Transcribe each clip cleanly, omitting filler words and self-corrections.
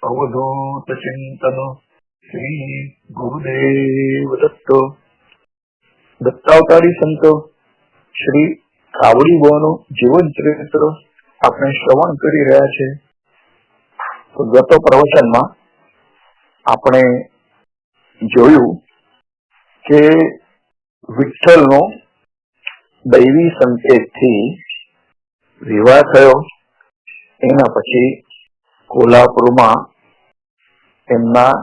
अवधूत चिंतन श्री गुरुदेव दत्त। दत्तावतारी संत श्री कावड़ी बुआનું જીવન ચરિત્ર આપણે શ્રવણ કરી રહ્યા છે। તો ગત પ્રવચનમાં આપણે જોયું કે વિઠ્ઠલનો દૈવી સંકેતથી વિવાહ થયો। એના પછી કોલ્હાપુરમાં એમના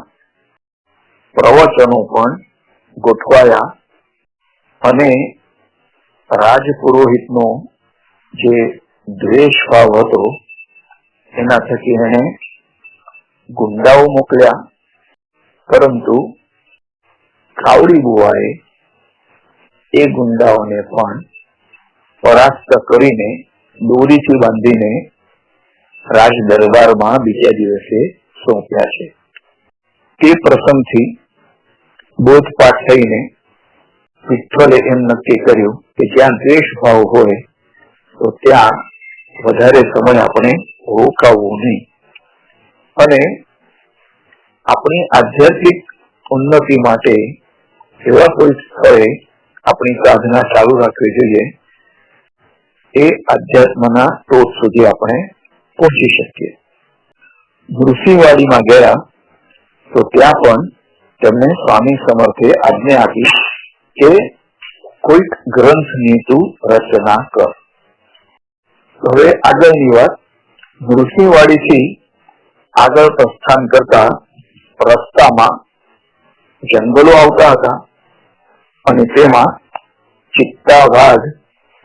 પ્રવચનો પણ ગોઠવાયા અને રાજપુરોહિતનો જે દ્વેષ ભાવ હતો એના થકી એને ગુંડાઓ મોકલ્યા, પરંતુ કાવડી બુઆએ એ ગુંડાઓને પણ પરાસ્ત કરીને દોરીથી બાંધીને રાજ દરબારમાં બીજા દિવસે સોંપ્યા છે। તે પ્રસંગથી બોધપાઠ થઈને વિઠ્ઠલે એમ નક્કી કર્યું કે જ્યાં દ્વેષ ભાવ હોય તો ત્યાં વધારે સમય આપણે રોકાવવું નહીં અને આપણી આધ્યાત્મિક ઉન્નતિ માટે એવા કોઈ સ્થળે આપણી સાધના ચાલુ રાખવી જોઈએ એ આધ્યાત્મના ટોચ સુધી આપણે પહોંચી શકીએ। નૃસિંહવાડીમાં ગયા તો ત્યાં પણ તેમને સ્વામી સમર્થે આજ્ઞા આપી કે કોઈક ગ્રંથની તું રચના કર। હવે આગળની વાત, નૃસિંહવાડીથી આગળ પ્રસ્થાન કરતા રસ્તામાં જંગલો આવતા હતા અને તેમાં ચિત્તા વાઘ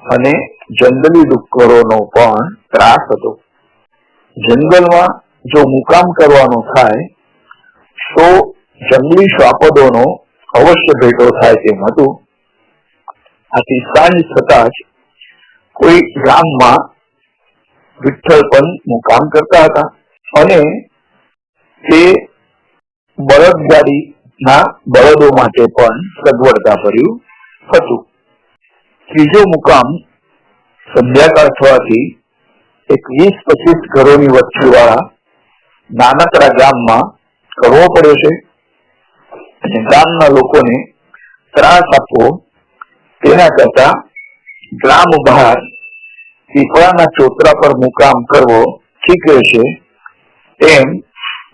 અને જંગલી ડુક્કરોનો પણ ત્રાસ હતો। જંગલમાં જો મુકામ કરવાનો થાય તો જંગલી શ્વાપદોનો અવશ્ય ભેટો થાય તેમ હતું। આથી સાંજ થતા જ કોઈ ગામમાં વિઠ્ઠલ પણ મુકામ કરતા હતા અને તે બળદગાડીના બળદો માટે પણ સગવડતા ભર્યું હતું। ત્રીજો મુકામ સંધ્યાકાળ થવાથી એક 20-25 ઘરોની વચ્ચેવાળા નાનકડા ગામમાં કરવો પડ્યો છે અને ગામના લોકોને ત્રાસ આપવો તેના કરતા ગ્રામ બહાર પીપળાના ચોતરા પર મુકામ કરવો ઠીક રહેશે એમ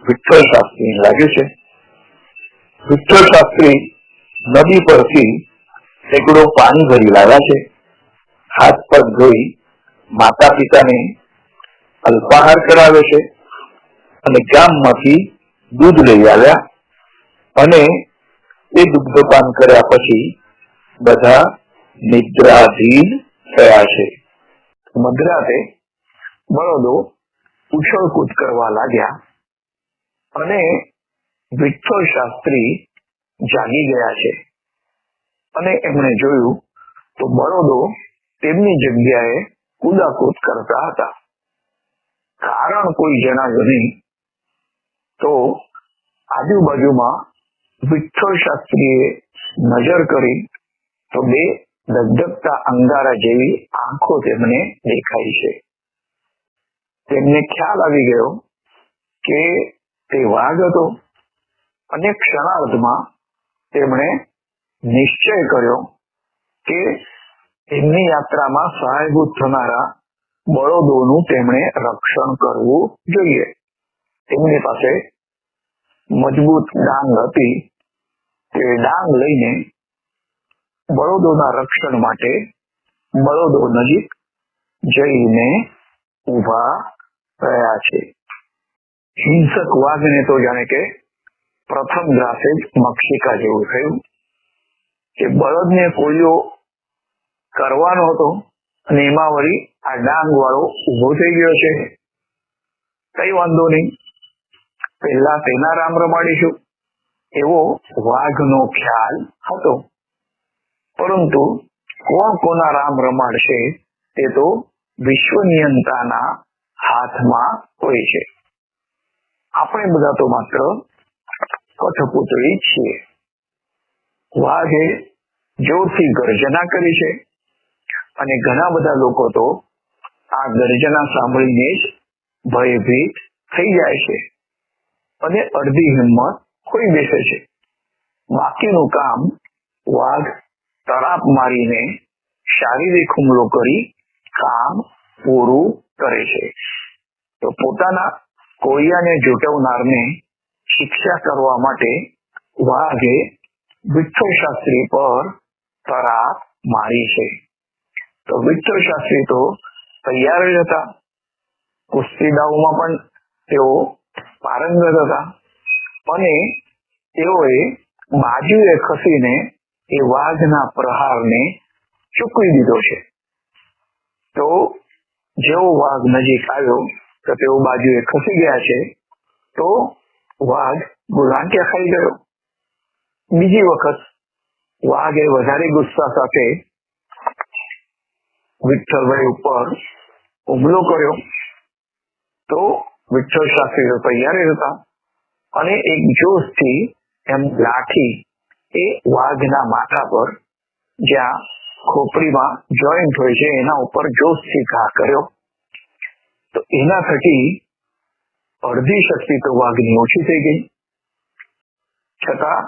વિઠ્ઠલ શાસ્ત્રીને લાગ્યું છે। વિઠ્ઠલ શાસ્ત્રી નદી પરથી એકડો પાણી ભરી લાવ્યા છે, હાથ પગ ધોઈ માતા પિતાને અલ્પાહાર કરાવે છે અને ગામમાંથી દૂધ લઈ આવ્યા અને એ દુગ્ધપાન કર્યા પછી બધા નિદ્રાધીન થયા છે। મધરાતે બળદો ઉછળકૂદ કરવા લાગ્યા અને વિઠ્ઠલ શાસ્ત્રી જાગી ગયા છે અને એમણે જોયું તો બળદો તેમની જગ્યાએ કૂદાકૂદ કરતા હતા। કારણ કોઈ જણાવ્યું નહીં તો આજુબાજુમાં વિઠ્ઠલ શાસ્ત્રીએ નજર કરી તો બે ધગધગતા અંગારા જેવી આંખો તેમને દેખાઈ છે। તેમને ખ્યાલ આવી ગયો કે તે વાઘ હતો અને ક્ષણાર્ધમાં તેમણે નિશ્ચય કર્યો કે તેમની યાત્રામાં સહાયભૂત થનારા બળદોનું તેમણે રક્ષણ કરવું જોઈએ। તેમની પાસે મજબૂત ડાંગ હતી, તે ડાંગ લઈને બળદોના રક્ષણ માટે બળદો નજીક જઈને ઉભા રહ્યા છે। હિંસક વાઘને તો જાણે કે પ્રથમ ગ્રાસે જ મક્ષિકા જેવું થયું કે બળદને કોળિયો કરવાનો હતો અને એમાં વળી આ ડાંગ વાળો ઉભો થઈ ગયો છે। કઈ વાંધો નહીં, પહેલા તેના રામ રમાડીશું એવો વાઘનો ખ્યાલ હતો, પરંતુ કોણ કોના રામ રમાડશે તે તો વિશ્વ નિયંતાના હાથમાં હોય છે। આપણે બધા તો માત્ર કઠપૂતળી છીએ। વાઘે જોરથી ગર્જના કરી છે અને ઘણા બધા લોકો તો આ ગર્જના સાંભળીને જ ભયભીત થઈ જાય છે। અને અડધી હિંમત ખોઈ બેસે છે. બાકીનું કામ વાઘ તરાપ મારીને શારીરિક હુમલો કરી કામ પૂરું કરે છે. તો પોતાના કોળિયાને જોટવનારને શિક્ષા કરવા માટે વાઘે વિઠ્ઠલ શાસ્ત્રી પર તરાપ મારી છે. તો વિઠ્ઠલ શાસ્ત્રી તો તૈયાર જ હતા. કુસ્તી દાવમાં પણ તેઓ પારંગત હતા અને તેઓએ બાજુએ ખસીને એ વાઘના પ્રહારને ચૂકવી દીધો છે. તો જેવો વાઘ નજીક આવ્યો તો તેઓ બાજુએ ખસી ગયા છે. તો વાઘ ગુલાંટિયા ખાઈ ગયો. બીજી વખત વાઘે વધારે ગુસ્સા સાથે વિઠ્ઠલભાઈ ઉપર હુમલો કર્યો. તો વિઠ્ઠલ શાસ્ત્રી તૈયાર હતા અને એક જોશથી એમ લાઠી એ વાઘના માથા પર, જ્યાં ખોપરીમાં જોઈન્ટ હોય છે, એના ઉપર જોશથી ઘા કર્યો. તો એના થકી અડધી શક્તિ તો વાઘની ઓછી થઈ ગઈ. છતાં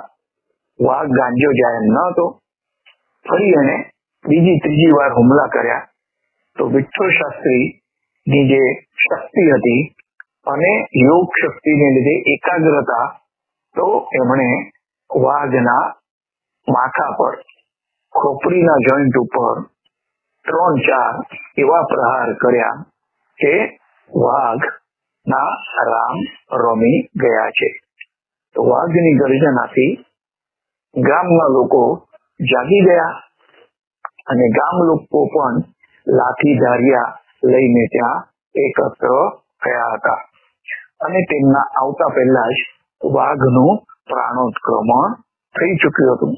વાઘ ગાંજો જાય એમ ન હતો. ફરી એને બીજી ત્રીજી વાર હુમલા કર્યા. તો વિઠ્ઠલ શાસ્ત્રી ની જે શક્તિ હતી અને યોગ શક્તિને લીધે એકાગ્રતા, તો એમણે વાઘના માથા પર ખોપરીના જોઈન્ટ ઉપર 3-4 એવા પ્રહાર કર્યા કે વાઘના રામ રમી ગયા છે. તો વાઘની ગર્જનાથી ગામના લોકો જાગી ગયા અને ગામ લોકો પણ લાઠી ધારિયા લઈને ત્યાં એકત્ર થયા હતા અને તેમના આવતા પહેલા જ વાઘનું પ્રાણોત્ક્રમણ થઈ ચુક્યું હતું.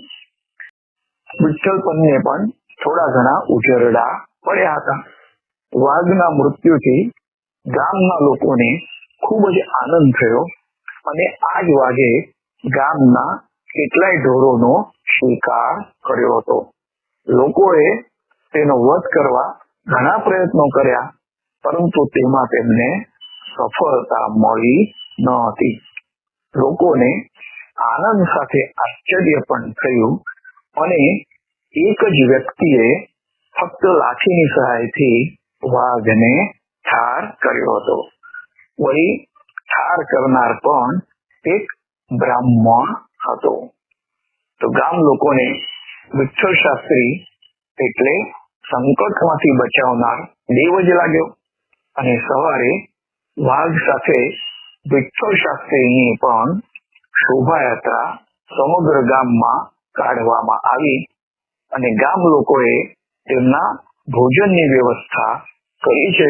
વિઠ્ઠલપંતને પણ થોડા ઘણા ઉજરડા પડ્યા હતા. વાઘના મૃત્યુથી ગામના લોકોને ખૂબ જ આનંદ થયો અને આ જ વાઘે ગામના કેટલાય ઢોરોનો શિકાર કર્યો હતો. લોકોએ તેનો વધ કરવા ઘણા પ્રયત્નો કર્યા, પરંતુ તેમાં તેમને સફળતા મળી ન હતી. લોકોને આનંદ સાથે આશ્ચર્ય પણ થયું અને એક જ વ્યક્તિએ ફક્ત લાઠીની સહાયથી વાઘને ઠાર કર્યો હતો. વળી ઠાર કરનાર પણ એક બ્રાહ્મણ હતો. તો ગામ લોકોને વિઠ્ઠલ શાસ્ત્રી એટલે સંકટમાંથી બચાવનાર દેવ જ લાગ્યો અને સવારે વાઘ સાથે વિઠ્ઠલ શાસ્ત્રીની પણ શોભાયાત્રા સમગ્ર ગામમાં કાઢવામાં આવી અને ગામ લોકોએ તેમના ભોજનની વ્યવસ્થા કરી છે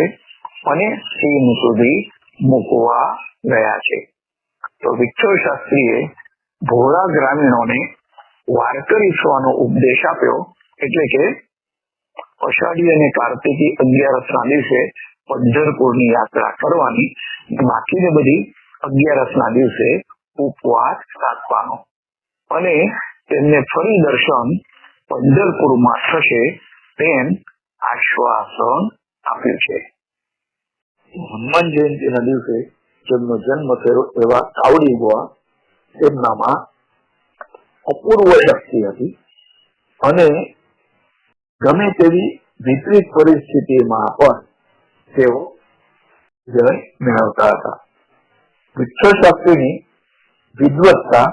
અને સીમ સુધી મૂકવા ગયા છે. તો વિઠ્ઠલ શાસ્ત્રીએ ભોળા ગ્રામીણોને વારકરીસવાનો ઉપદેશ આપ્યો, એટલે કે અષાઢી અને કાર્તિકી 11ના દિવસે પંઢરપુરની યાત્રા કરવાની, બાકીની બધી 11ના દિવસે ઉપવાસ રાખવાનો અને તેમને ફરી દર્શન પંઢરપુરમાં થશે તેમ આશ્વાસન આપ્યું છે. હનુમાન જયંતિના દિવસે જેમનો જન્મ થયો એવા કાવડી બુઆ, તેમનામાં અપૂર્વ શક્તિ હતી અને ગમે તેવી વિપરીત પરિસ્થિતિમાં પણ તેઓ જય મેળવતા હતા. વિઠ્ઠલ શાસ્ત્રીની વિદ્વત્તા,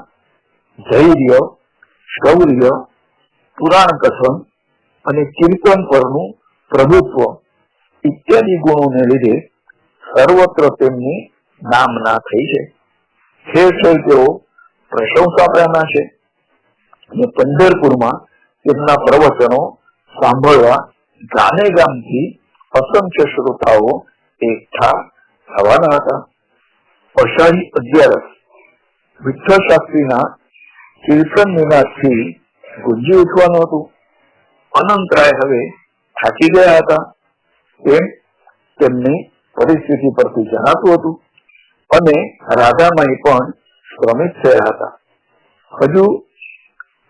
ધૈર્ય, શૌર્ય, પુરાણ કથન અને કીર્તન પરનું પ્રભુત્વ ઇત્યાદિ ગુણોને લીધે સર્વત્ર તેમની નામના થઈ છે. ઠેર ઠેર તેઓ પ્રશંસા પામ્યા છે અને પંઢરપુરમાં તેમના પ્રવચનો સાંભળવા ગામે ગામથી અસંખ્ય શ્રોતાઓ એકઠા થવાના હતા. અષાઢી 11 વિઠ્ઠલ શાસ્ત્રીના કીર્તન નિનાદથી ગુંજી ઉઠવાનું હતું. અનંતરાય હવે થાકી ગયા હતા તેમ તેમની પરિસ્થિતિ પરથી જણાતું હતું અને રાધામાઈ પણ શ્રમિક થયા હતા. હજુ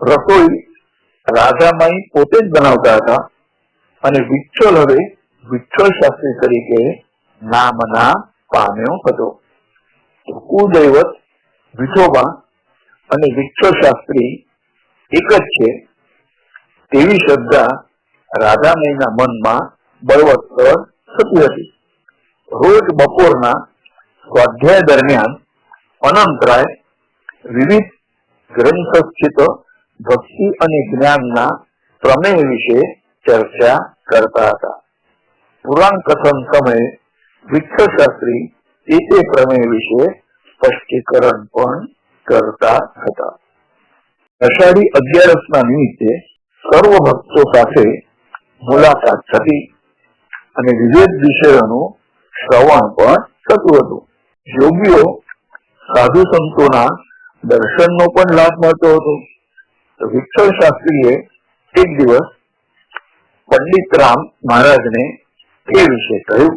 રસોઈ રાધામાઈ પોતે જ બનાવતા હતા અને વિઠ્ઠલ હવે વિઠ્ઠલ શાસ્ત્રી તરીકે નામના પામ્યો હતો. કુદૈવત વિઠોબા અને વિઠ્ઠલ શાસ્ત્રી એક જ છે તેવી શ્રદ્ધા રાધામણીના મનમાં બળવત્તર થતી હતી. રોજ બપોરના સ્વાધ્યાય દરમિયાન અનંતરાય વિવિધ ગ્રંથસ્થિત ભક્તિ અને જ્ઞાનના પ્રમેય વિશે ચર્ચા કરતા હતા. પુરાણ કથન સમયે વિઠ્ઠલ શાસ્ત્રી તે પ્રમેય વિશે સ્પષ્ટીકરણ પણ કરતા હતા. અષાઢી 11ના નિમિત્તે સર્વ ભક્તો સાથે મુલાકાત થતી અને વિવિધ વિષયોનું શ્રવણ પણ થતું હતું. યોગીઓ સાધુ સંતોના દર્શનનો પણ લાભ મળતો હતો. તો વિઠ્ઠલ શાસ્ત્રીએ એક દિવસ પંડિત રામ મહારાજને એ વિશે કહ્યું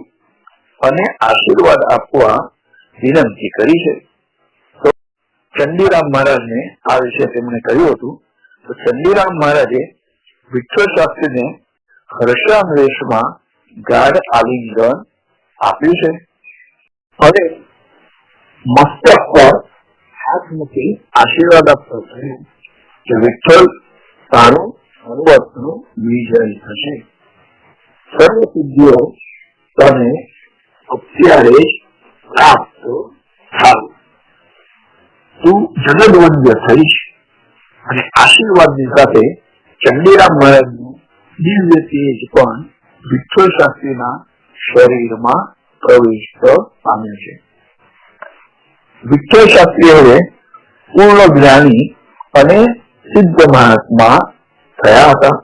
અને આશીર્વાદ આપવા વિનંતી કરી છે. તો ચંડીરામ મહારાજને આ વિશે તેમણે કહ્યું હતું. તો ચંડીરામ મહારાજે વિઠ્ઠલ શાસ્ત્રીને હર્ષાન્વેષમાં ગાઢ આલિંગન આપ્યું છે અને મસ્તક પર હાથ મૂકી આશીર્વાદ આપતા કહ્યું કે વિઠ્ઠલ તારું સર્વસ્વનું વિજય થશે. સર્વ સિદ્ધિઓ તને અત્યારે જ પ્રાપ્ત થાવ. તું જગદવંદ્ય થઈશ. અને આશીર્વાદની સાથે ચંડીરામ મહારાજનું દિવ્ય તેજ પણ વિઠ્ઠલ શાસ્ત્રીના શરીરમાં પ્રવેશ પામ્યો છે. વિઠ્ઠલ શાસ્ત્રી હવે પૂર્ણ જ્ઞાની અને સિદ્ધ મહાત્મા થયા હતા.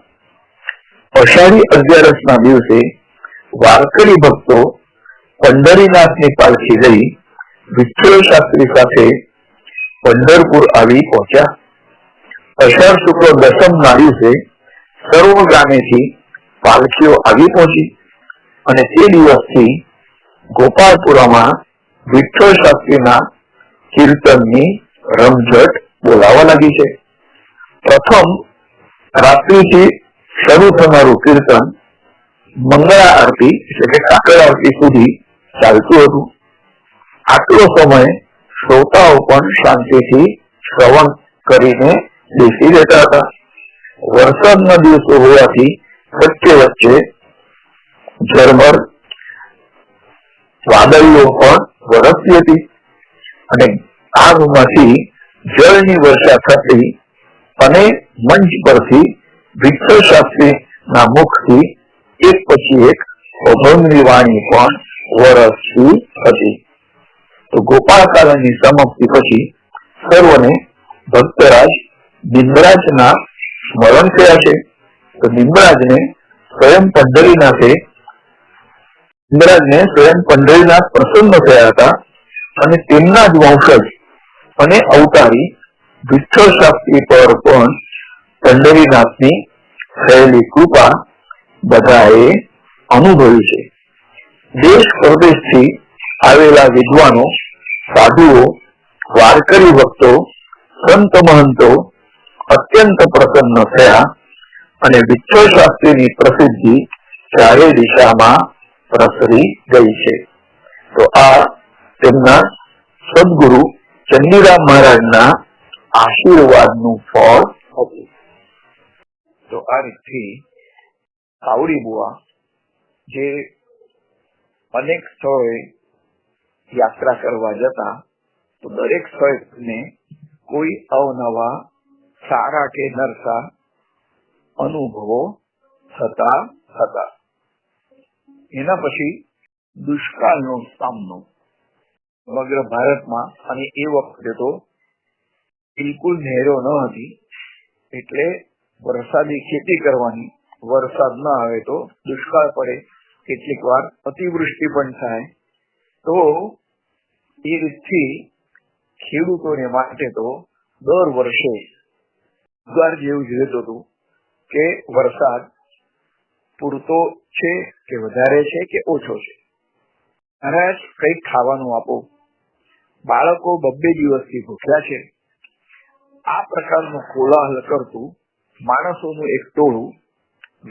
અષાઢી 11ના દિવસે વારકરી ભક્તો પંઢરીનાથની પાલખી લઈ વિઠ્ઠલ શાસ્ત્રી સાથે પંઢરપુર આવી પહોંચ્યા. અષાઢ શુક્લ દસમના દિવસે સર્વ ગામેથી પાલખીઓ આવી પહોંચી અને તે દિવસથી ગોપાલપુરામાં વિઠ્ઠલ શાસ્ત્રીના કીર્તનની રમઝટ બોલાવા લાગી છે. પ્રથમ રાત્રિથી શરૂ થનારું કીર્તન મંગળા આરતી એટલે કે કાકડ આરતી સુધી ચાલતું હતું. આટલો સમય શ્રોતાઓ પણ શાંતિથી શ્રવણ કરીને બેસી રહેતા હતા. વરસાદના દિવસો હોવાથી વચ્ચે વચ્ચે ઝરમર વાદળીઓ પણ વરસતી હતી અને આગમાંથી જળની વર્ષા થતી અને મંચ પરથી વિઠ્ઠલ શાસ્ત્રીના મુખથી એક પછી એક અભંગની વાણી પણ વરસતી હતી. તો ગોપાળકાળની સમાપ્તિ પછી સર્વને ભક્તરાજ નિમ્બરાજના સ્મરણ થયા છે. તો નિમ્બરાજને સ્વયં પંઢરીનાથ પ્રસન્ન થયા હતા અને તેમના જ વંશજ અને અવતારી વિઠ્ઠલ શાસ્ત્રી પર પણ પંઢરીનાથની થયેલી કૃપા બધાએ અનુભવી છે. દેશ પ્રદેશથી આવેલા વિદ્વાનો, સાધુઓ, વારકરી ભક્તો, સંત મહંતો અત્યંત પ્રસન્ન થયા અને વિઠ્ઠલ શાસ્ત્રીની પ્રસિદ્ધિ ચારે દિશામાં પ્રસરી ગઈ છે. તો આ તેમના સદગુરુ ચંડીરામ મહારાજના આશીર્વાદનું ફળ હતું. તો આ રીતથી કાવડી બુઆ જે અનેક સ્થળોએ યાત્રા કરવા જતા, તો દરેક સ્થળને કોઈ અવનવા સારા કે નરસા અનુભવો થતા હતા. એના પછી દુષ્કાળનો સામનો સમગ્ર ભારતમાં, અને એ વખતે તો બિલકુલ નહેરો ન હતી, એટલે વરસાદી ખેતી કરવાની, વરસાદ ન આવે તો દુષ્કાળ પડે, કેટલીક વાર અતિવૃષ્ટિ પણ થાય. તો એ રીતથી ખેડૂતોને માટે તો દર વર્ષે ઉગાર જેવું જ રહેતું હતું કે વરસાદ પૂરતો છે કે વધારે છે કે ઓછો છે, મહારાજ કઈક ખાવાનું આપો, બાળકો 2 દિવસથી ભૂખ્યા છે. આ પ્રકારનો કોલાહલ કરતું માણસોનું એક ટોળું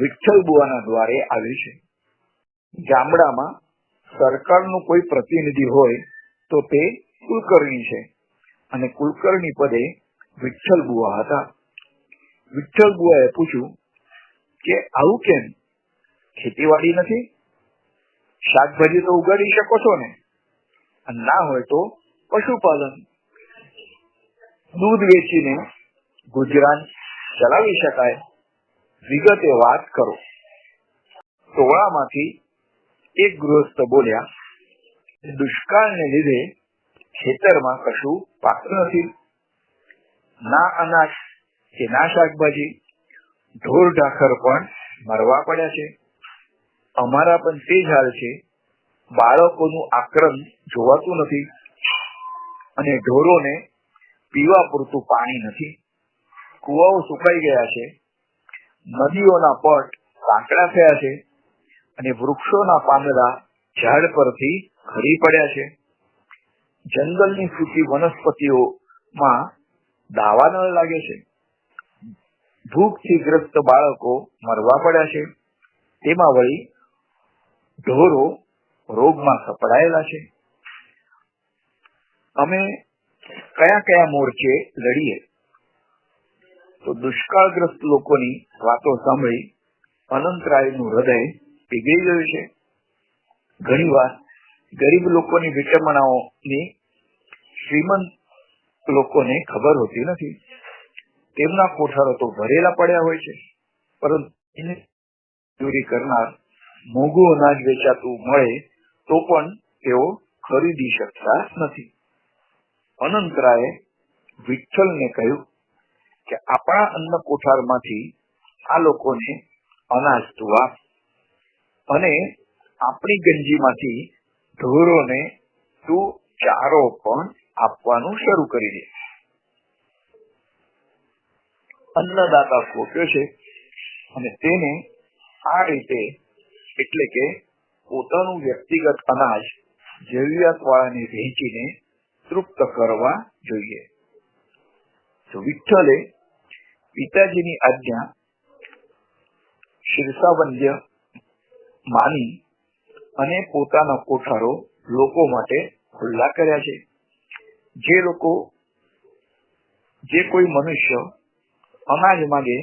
વિઠ્ઠલ બુઆના દ્વારે આવ્યું છે. ગામડામાં સરકારનું કોઈ પ્રતિનિધિ હોય તો તે કુલકર્ણી છે, અને કુલકર્ણી પદે વિઠ્ઠલ બુઆ હતા. વિઠ્ઠલ બુઆએ પૂછ્યું કે આવું કેમ? ખેતીવાડી નથી? શાકભાજી તો ઉગાડી શકો છો ને? ના હોય તો પશુપાલન, દૂધ વેચીને ગુજરાન ચલાવી શકાય. વિગતે વાત કરો. ટોળામાંથી એક ગૃહસ્થ બોલ્યા, દુષ્કાળને લીધે ખેતરમાં કશું પાકતું નથી, ના અનાજ કે ના શાકભાજી, ઢોર ઢાખર પણ મરવા પડ્યા છે. અમારા પણ તે જ હાલ છે. બાળકોનું આક્રમ જોવાતું નથી અને ઢોરોને પીવા પૂરતું પાણી નથી. કુવાઓ સુકાઈ ગયા છે, નદીઓના પટ સાંકડા થયા છે અને વૃક્ષોના પાંદડા ઝાડ પરથી ખરી પડ્યા છે. જંગલની સૂકી વનસ્પતિઓમાં દાવાનળ લાગે છે. ભૂખથી ગ્રસ્ત બાળકો મરવા પડ્યા છે. તેમાં વળી ઢોરો રોગમાં સપડાયેલા છે. અમે કયા કયા મોરચે લડીએ? તો દુષ્કાળગ્રસ્ત લોકોની વાતો સાંભળી અનંતરાયનું હૃદય પીગળી ગયું છે. ઘણીવાર ગરીબ લોકોની વિટંબણાઓની શ્રીમંત લોકોને ખબર હોતી નથી. તેમના કોઠારો તો ભરેલા પડ્યા હોય છે, પરંતુ ચોરી કરનાર મોંઘું અનાજ વેચાતું મળે તો પણ તેઓ ખરીદી શકતા નથી. અનંતરાયે વિઠ્ઠલને કહ્યું કે આપણા અન્ન કોઠારમાંથી આ લોકોને અનાજ તું આપ અને આપણી ગંજીમાંથી ઢોરોને તું ચારો પણ આપવાનું શરૂ કરી દે. અન્નદાતા ખોટ્યો છે અને તેને આ રીતે એટલે કે પોતાનું વ્યક્તિગત અનાજ જરૂરિયાત વાળાને વહેંચીને તૃપ્ત કરવા જોઈએ. તો વિઠ્ઠલે પિતાજીની આજ્ઞા શિરસાબંધ્ય માની અને પોતાના કોઠારો લોકો માટે ખુલ્લા કર્યા છે. જે કોઈ મનુષ્ય અનાજ માંગે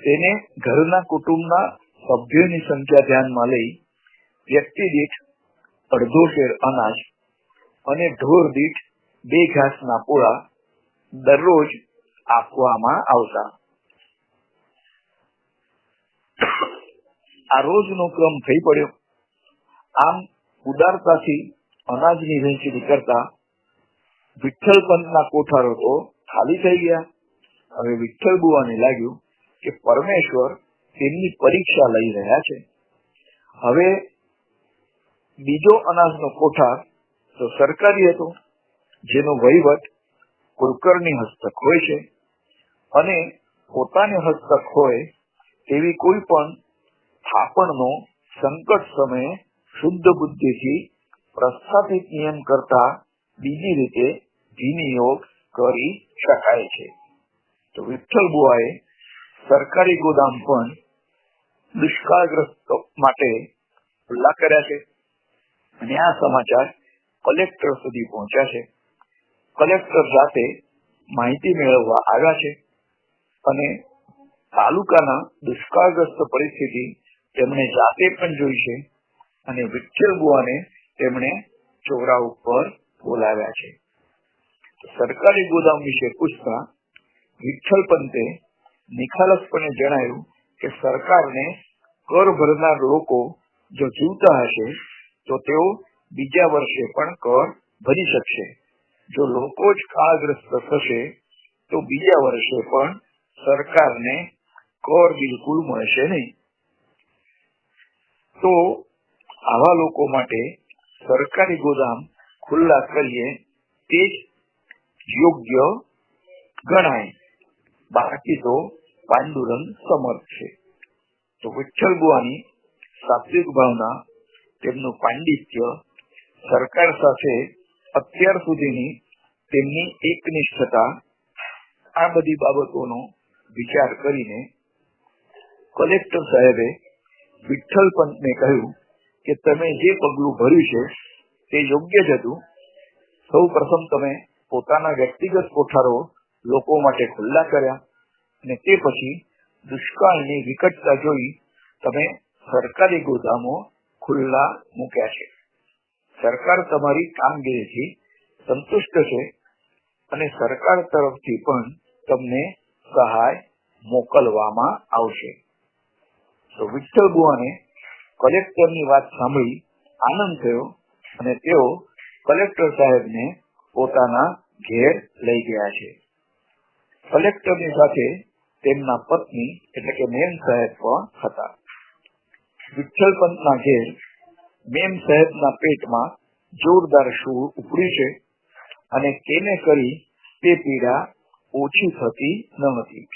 તેને ઘરના કુટુંબના સભ્યોની સંખ્યા ધ્યાનમાં લઈ વ્યક્તિ દીઠ અડધો શેર અનાજ અને ઢોર દીઠ 2 ઘાસના પોળા દરરોજ આપવામાં આવતા. આ રોજનો ક્રમ થઈ પડ્યો. આમ ઉદારતાથી અનાજની વહેંચણી કરતા વિઠ્ઠલ પંતના કોઠારો તો ખાલી થઈ ગયા. હવે વિઠ્ઠલ બુવાને લાગ્યું કે પરમેશ્વર તેમની પરીક્ષા લઈ રહ્યા છે. હવે બીજો અનાજનો કોઠાર તો સરકારી હતો, જેનો વહીવટ કુલકર્ણી હસ્તક હોય છે અને પોતાને હસ્તક હોય તેવી કોઈ પણ થાપણનો સંકટ સમયે શુદ્ધ બુદ્ધિથી પ્રસ્થાપિત નિયમ કરતા બીજી રીતે વિનિયોગ કરી શકાય છે. તો વિઠ્ઠલ બુવાએ સરકારી ગોદામ પણ દુષ્કાળગ્રસ્ત માટે ખુલ્લા કર્યા છે અને આ સમાચાર કલેક્ટર સુધી પહોંચ્યા છે. કલેક્ટર જાતે માહિતી મેળવવા આવ્યા છે અને તાલુકાના દુષ્કાળગ્રસ્ત પરિસ્થિતિ તેમણે જાતે પણ જોઈ છે અને વિઠ્ઠલ બુવાને તેમણે ચોરા ઉપર બોલાવ્યા છે. સરકારી ગોદામ વિશે પૂછતા વિઠ્ઠલ પંતે નિખાલસપણે જણાવ્યું કે સરકારને કર ભરનાર લોકો જો જીવતા હશે તો તેઓ બીજા વર્ષે પણ કર ભરી શકશે. જો લોકો જ કાળગ્રસ્ત થશે તો બીજા વર્ષે પણ સરકારને કર બિલકુલ મળશે નહીં. તો આવા લોકો માટે સરકારી ગોદામ ખુલ્લા કરીએ તે જ યોગ્ય ગણાય. બાકી તો પાંડુરંગ સમર્થ છે. તો વિઠ્ઠલ બુવાની સાત્વિક ભાવના, તેમનું પાંડિત્ય, સરકાર સાથે અત્યાર સુધીની તેમની એકનિષ્ઠતા, આ બધી બાબતોનો વિચાર કરીને કલેક્ટર સાહેબે વિઠ્ઠલ પંતને કહ્યું કે તમે જે પગલું ભર્યું છે તે યોગ્ય જ હતું. સૌ પ્રથમ તમે પોતાના વ્યક્તિગત કોઠારો લોકો માટે ખુલ્લા કર્યા અને તે પછી દુષ્કાળની વિકટતા જોઈ તમે સરકારી ગોદામો ખુલ્લા મૂક્યા છે. સરકાર તમારી કામગીરીથી સંતુષ્ટ છે અને સરકાર તરફથી પણ તમને સહાય મોકલવામાં આવશે. તો વિઠ્ઠલ બુવાને કલેક્ટરની વાત સાંભળી આનંદ થયો અને તેઓ કલેક્ટર સાહેબને પોતાના ઘેર લઈ ગયા છે. કલેક્ટરની સાથે તેમના પત્ની એટલે કે મેમ સાહેબ પણ હતા. વિઠ્ઠલ પંતના ઘેર મેમ સાહેબના પેટમાં જોરદાર શૂળ ઉપડ્યું છે અને તેને કરી તે પીડા ઓછી થતી ન હતી.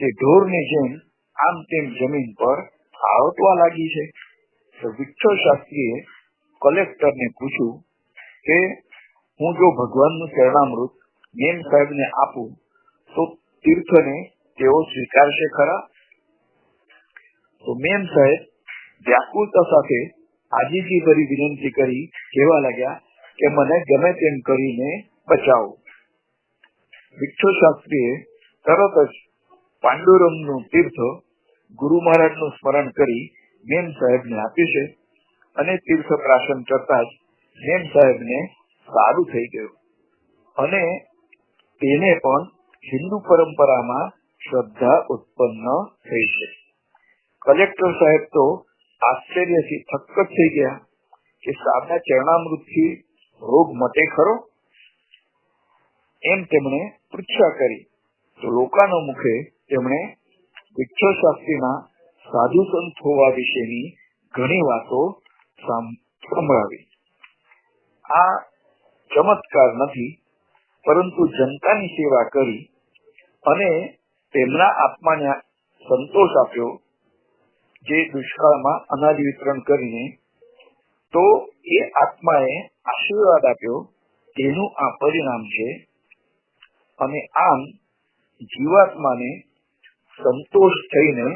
તે ઢોરની જેમ આમ તેમ જમીન પર આવતવા લાગી છે. તો વિઠ્ઠલ શાસ્ત્રીએ કલેક્ટરને પૂછ્યું કે હું જો ભગવાનનું ચરણામૃત મેમ સાહેબને આપું તો તીર્થને તેઓ સ્વીકારશે ખરા? તો મેમ સાહેબ વ્યાકુળતા સાથે આજીજી ભરી વિનંતી કરી કહેવા લાગ્યા કે મને ગમે તેમ કરીને બચાવો. વિઠ્ઠલ શાસ્ત્રીએ તરત જ પાંડુરંગનું તીર્થ ગુરુ મહારાજનું સ્મરણ કરી મેમ સાહેબને આપ્યું છે અને તીર્થ પ્રાશન કરતા જ મેમ સાહેબને સારું થઈ ગયું અને તેને પણ હિન્દુ પરંપરામાં શ્રદ્ધા ઉત્પન્ન થઈ છે. કલેક્ટર સાહેબ તો આશ્ચર્યથી થક્ક થઈ ગયા કે સાદા ચરણામૃતથી રોગ મટે ખરો? એમ તેમણે પૃચ્છા કરી. તો લોકાનો મુખે તેમણે વિઠ્ઠલ શાસ્ત્રીના સાધુ સંત હોવા વિશેની ઘણી વાતો સંભળાવી. આ ચમત્કાર નથી, પરંતુ જનતાની સેવા કરી અને તેમના આત્માને સંતોષ આપ્યો જે દુષ્કાળમાં અનાજ વિતરણ કરીને, તો એ આત્માએ આશીર્વાદ આપ્યો તેનું આ પરિણામ છે. અને આમ જીવાત્માને સંતોષ થઈને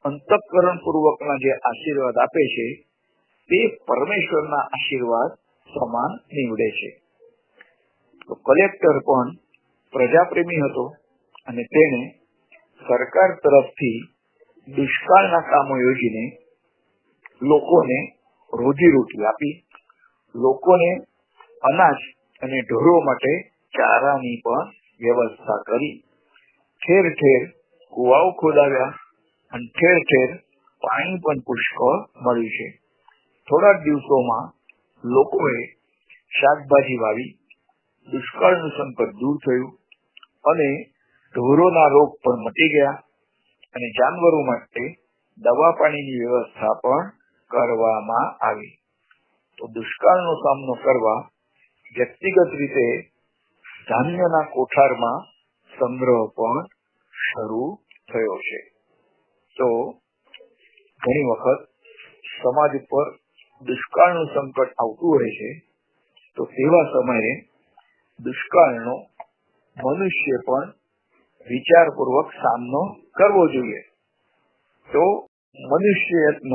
અંતઃકરણ પૂર્વકના જે આશીર્વાદ આપે છે તે પરમેશ્વરના આશીર્વાદ સમાન નીવડે છે. તો કલેક્ટર પણ પ્રજાપ્રેમી હતો અને તેને સરકાર તરફથી દુષ્કાળના કામો યોજીને લોકોને રોજીરોટી આપી, લોકોને અનાજ અને ઢોરો માટે ચારાની પણ વ્યવસ્થા કરી. ઠેર ઠેર કુવાઓ ખોદાવ્યા અને ઠેર ઠેર પાણી પણ પુષ્કળ મળ્યું છે. થોડા દિવસોમાં લોકોએ શાકભાજી વાવી, દુષ્કાળનું સંકટ દૂર થયું અને ઢોરોના રોગ પણ મટી ગયા અને જાનવરો માટે દવા પાણીની વ્યવસ્થા પણ કરવામાં આવી. તો દુષ્કાળનો સામનો કરવા વ્યક્તિગત રીતે ધાન્યના કોઠારમાં સંગ્રહ પણ શરૂ થયો છે. તો ઘણી વખત સમાજ ઉપર દુષ્કાળનું સંકટ આવતું હોય છે, તો તેવા સમયે દુષ્કાળનો મનુષ્ય પણ વિચારપૂર્વક સામનો કરવો જોઈએ. તો મનુષ્ય યત્ન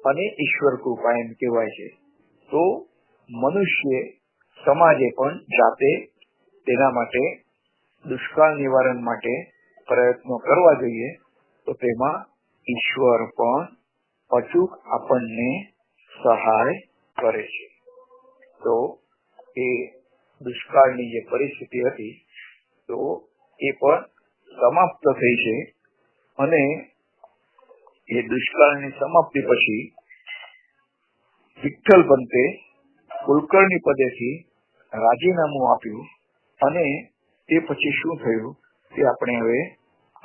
અને ઈશ્વર કૃપા એમ કહેવાય છે. તો મનુષ્ય સમાજે પણ જાતે તેના માટે દુષ્કાળ નિવારણ માટે પ્રયત્નો કરવા જોઈએ. તો તેમાં ઈશ્વર પણ અચૂક આપણને સહાય કરે છે. તો એ દુષ્કાળની જે પરિસ્થિતિ હતી તો એ પણ સમાપ્ત થઈ છે અને એ દુષ્કાળની સમાપ્તિ પછી વિઠ્ઠલ પંતે કુલકર્ણી પદેથી રાજીનામું આપ્યું અને તે પછી શું થયું તે આપણે હવે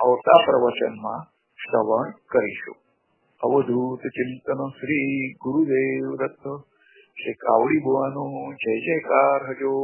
આવતા પ્રવચનમાં શ્રવણ કરીશું. અવધૂત ચિંતન શ્રી ગુરુદેવ દત્ત. શ્રી કાવડી બુવાનો જય જયકાર હજો.